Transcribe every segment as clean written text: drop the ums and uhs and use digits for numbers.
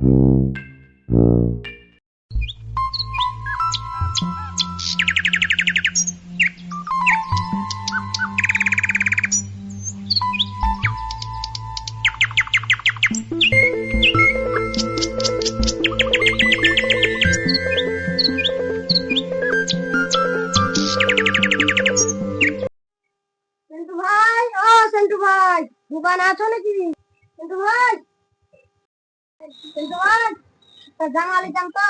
সেন্টু ভাই, ও সেন্টু ভাই, দোকান আছো নাকি? সেন্টু ভাই, সেন্টু ভাই, জামা লিখাম তো।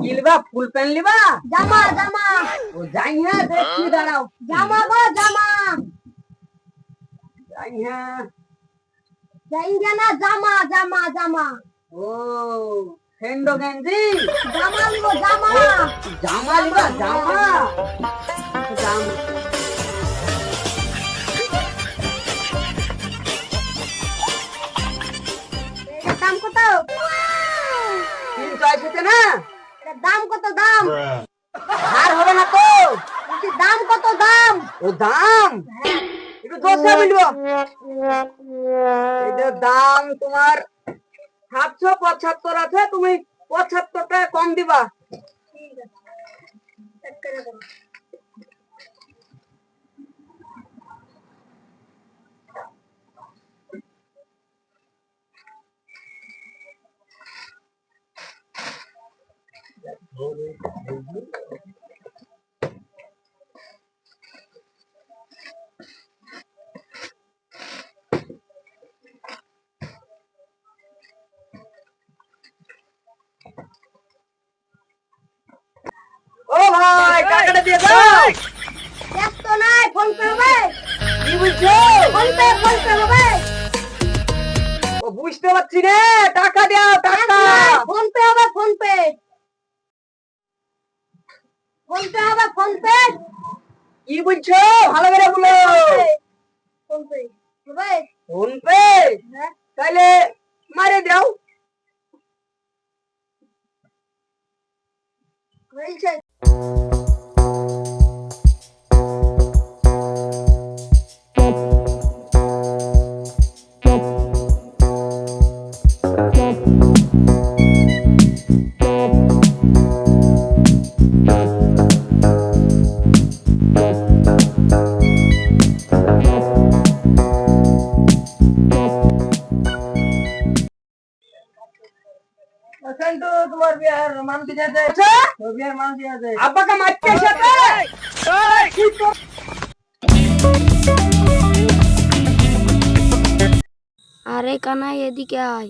কি লিবা? ফুল প্যান্ট লিবা? জামা জামা। ও যাই হ্যাঁ, দেখছি দাঁড়াও। জামা গো জামা। যাই হ্যাঁ। জাইঙ্গা না, জামা জামা জামা। ও সেন্ডো গেঞ্জি। জামা লিবো জামা। জামা লিবা? জামা জামা এটার দাম কত? 300 না? এটার দাম কত দাম? আর হবে না তো? বলছি দাম কত দাম? ও দাম একটু 10 মিলব। এটার দাম তোমার 775 আছে, তুমি 75 টাকা কম দিবা। ঠিক আছে, চেক করে দেবো। ও ভাই, টাকাটা দিয়ে দাও। ব্যস্ত নাই, ফোন পে হবে? কি বলছো? ফোন পে হবে? ও বুঝতে পারছি রে, টাকা দাও টাকা। ফোন পে হবে, ফোন পে। ফোন পে হবে, ফোন পে। কি বলছো? ভালো করে বলো। ফোন পে হবে? Phone pay? হ্যাঁ, তাহলে মারে দাও। হয়েছে। কিন্তু তোমার বিয়ার মানুষ আছে? তোর বিয়ার মানুষ আছে? আব্বাকে মারতে সাথে? আরে কানাই, এদিকে আয়।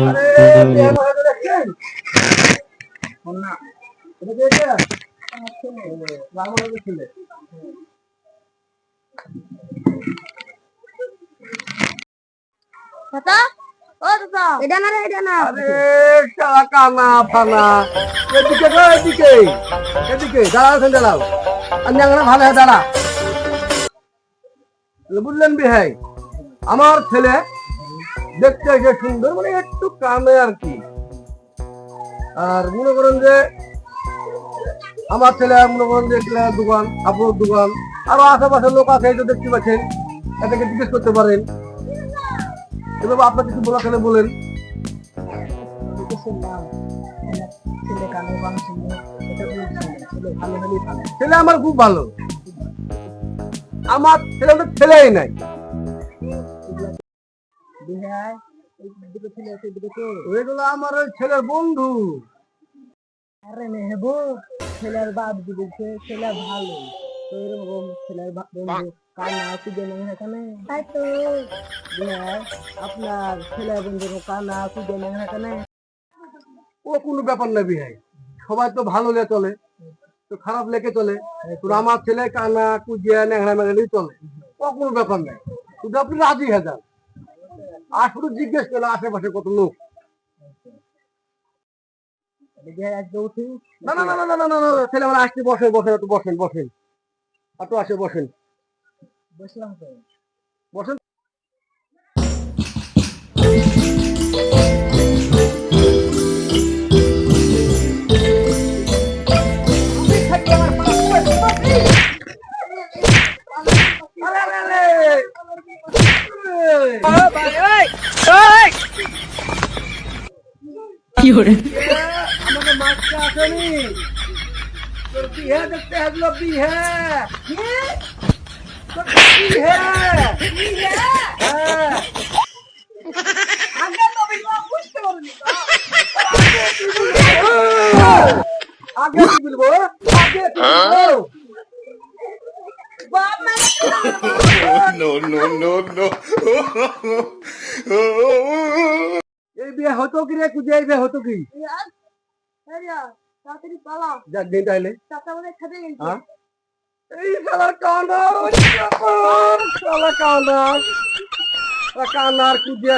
আরে বিয়ার মানুষ দেখছেন? না, এটা দেখে আমার ছেলে, রামনগর ছেলে। দাদা, ও দাদা, এটা না রে, এটা না। আরে শালা কানা ফানা, এদিকে গো, এদিকে এদিকে দাঁড়াও, দাঁড়াও। আর ন্যাংরা ভালো হয়ে দাঁড়া। বুঝলেন বিহাই, আমার ছেলে দেখতে যে সুন্দর, মানে একটু কামে আর কি। আর মনে করেন যে আমার ছেলে, মনে করেন যে দোকান, কাপড়ের দোকান, আরো আশেপাশে লোক আছে, এই তো দেখতে পাচ্ছেন, এটাকে জিজ্ঞেস করতে পারেন। এভাবে আপনার কিছু বলা খেলে বলেন। ছেলে আমার খুব ভালো, আমার ছেলে তো ছেলেই নাই। ওইগুলো আমার ওই ছেলের বন্ধু। আরে মেহবু, ছেলের বাপ দিয়েছে, ছেলে ভালো, তো এরকম ছেলের বন্ধু কানা কুদে নেই এখানে। তাই তো আপনার ছেলের বন্ধুর কানা কুদে নেই এখানে। ও কোনো ব্যাপার না বিহাই, সবাই তো ভালো লে চলে, তো খারাপ লেগে চলে। তো আমার ছেলে কানা কুজিয়া ন্যাংরা ম্যাংরাই চলে, ও কোনো ব্যাপার নাই। শুধু আপনি রাজি হয়ে যান, আর শুধু জিজ্ঞেস করলে আশেপাশে কত লোক। না না না না না না না না, ছেলে আমার আসতে, বসেন বসেন, একটু বসেন বসেন, একটু আসে বসেন, বসলাম তো। বসেন। আমাকে মারতে আসেনি, তোর বিহে দেখতে আসলো, বিহে তোর বিহে। হ্যাঁ, আগে তো বিলবা বুঝতে পারিনি তো। আগে কি বলবো, আগে কি বলবো? বাপ মানে no, no, no, no. এই বিয়ে হতো কি রে, কুজে এই বিয়ে হতো কি? তাড়াতাড়ি পালাও, যাক দিন তাইলে। চাচা আমাদের খেতে গেছে। হ্যাঁ? এই শালার কান্নার, শালা কান্নার কুজিয়া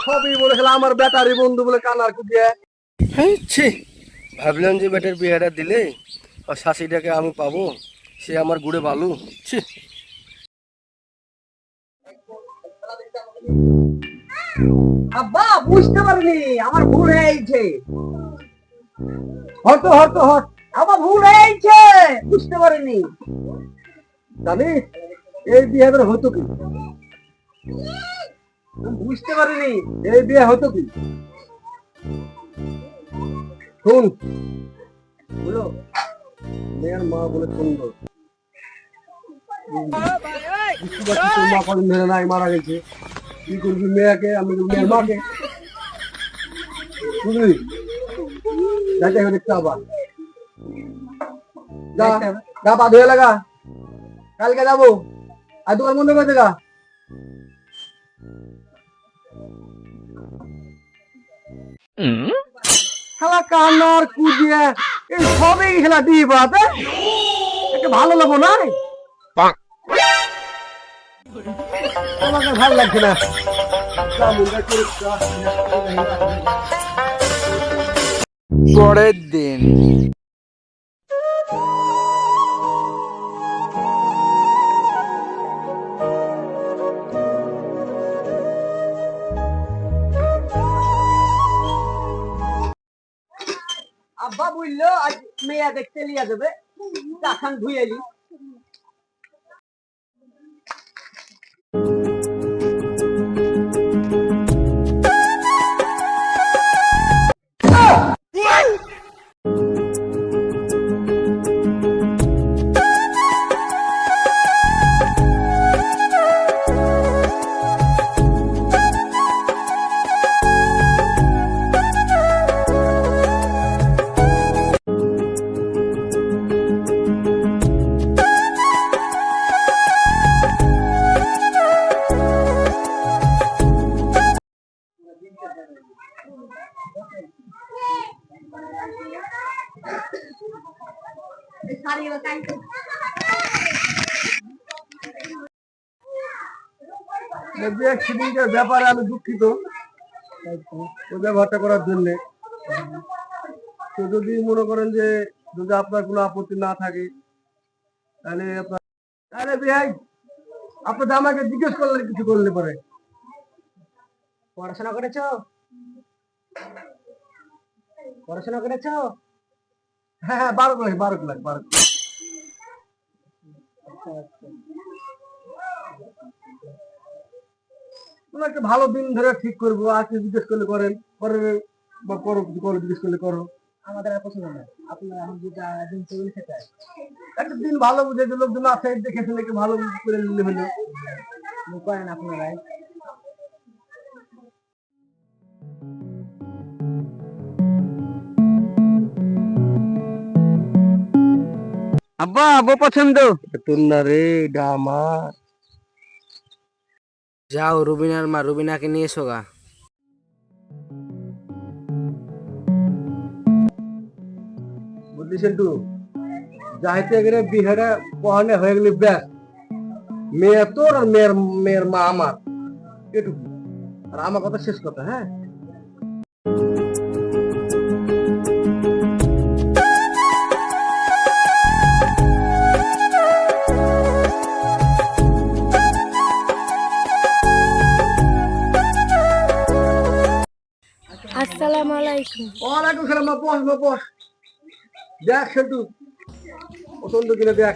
সবই বলেছিল আমার ব্যাটারি বন্ধু বলে কান্নার কুজিয়া। ছি, ভাবলাম যে বেটার বিয়েটা দিলে আর শাশিটাকে আমি পাবো, সে আমার গুড়ে বালু। ছি, আব্বা বুঝতে পারিনি, আমার ভুল হয়েছে। হতো হতো হত আমার ভুল হয়েছে, বুঝতে পারিনি। জানিস এই বিয়ে এবার হতো কি? বুঝতে পারিনি। এই বিয়ে হতো কি? শুন, বলো। মেয়ের মা বলে সুন্দর, বুঝতে পারছি তোর মা কদিন ধরে নাই, মারা গেছে। কি করবি মেয়েকে, আমি বলবো মেয়ের মাকে, বুঝলি? যাইতে হবে দেখতে আবার, যা যা পা ধুয়ে লাগা, কালকে যাবো। আর দোকান বন্ধ করে দেখা। খেলা কান্নার কুদিয়ে এই সবই খেলা দিয়ে বাতে একটা ভালো লাগবো না, আমাকে ভালো লাগছে না। পরের দিন আব্বা বললো আজ মেয়া দেখতে লিয়া যাবে, চাখান ধুয়েলি। অ্যাক্সিডেন্টের ব্যাপারে আমি দুঃখিত ওই ব্যবহারটা করার জন্য। তো যদি মনে করেন যে যদি আপনার কোনো আপত্তি না থাকে তাহলে তাহলে ভাই আপনি আমাকে জিজ্ঞেস করলে কিছু করলে পরে। পড়াশোনা করেছো? পড়াশোনা করেছো? হ্যাঁ হ্যাঁ 12 ক্লাস। কোনো একটা ভালো দিন ধরে ঠিক করবো, আজকে জিজ্ঞেস করলে করেন, পরে বা পরে কিছু করো, জিজ্ঞেস করলে করো। আমাদের আর পছন্দ না, আপনারা এখন যেটা দিন চলে খেতে হয়। একটা দিন ভালো বুঝে যে লোকজন আছে দেখে শুনে একটু ভালো করে নিলে হলো। করেন আপনারাই। আব্বা আব্বু পছন্দ তোর না রে এটা আমার। যাও রুবিনার মা রুবিনাকে নিয়ে এসো গা। বুঝলি সেন্টু, যাইতে গেলে বিহারে পহানে হয়ে গেলি ব্যাস, মেয়ে তোর আর মেয়ের মা আমার, এটুকু। আর আমার কথা শেষ কথা, হ্যাঁ? আসসালামু আলাইকুম। ওয়ালাইকুম সালাম, বস। দেখ সেন্টু, পছন্দ কিনে দেখ।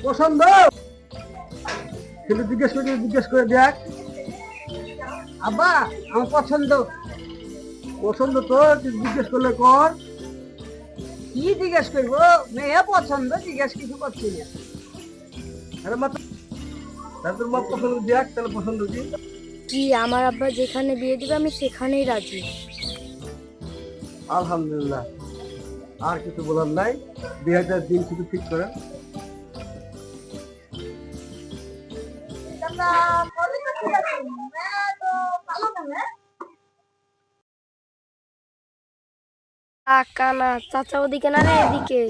পছন্দ ছেলে জিজ্ঞেস করে দেখ। আব্বা আমার পছন্দ। পছন্দ তো তুই জিজ্ঞেস করলে কর। কি জিজ্ঞেস করবো? মেয়ে পছন্দ, জিজ্ঞেস কিছু করছি না। আরে মা তোর মা পছন্দ দেখ, তাহলে পছন্দ কি? কি আমার আব্বা যেখানে বিয়ে দিবে আমি সেখানেই রাজি। আলহামদুলিল্লাহ, আর কিছু বলার নাই। বিয়েটার দিন শুধু ঠিক করে। কানা চাচা ওদিকে না রে এদিকে।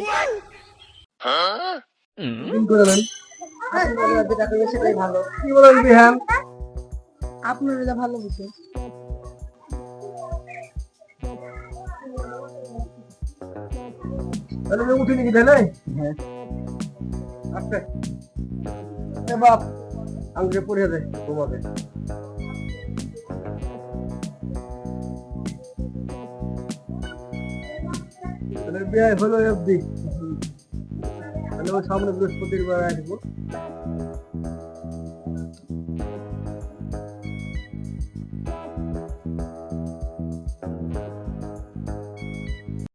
দিন করে নেন। আপনারা যেটা করবে সেটাই ভালো। কি বলেন বিহান? আপনারা যেটা ভালো বুঝে। তাহলে আমি উঠি নাকি তাহলে? হ্যাঁ। আচ্ছা এ বাপ আঙ্গুলে পড়ে দে তোমাকে। তাহলে বিয়ে হলো অব্দি। তাহলে ওই সামনে বৃহস্পতিবার আসবো।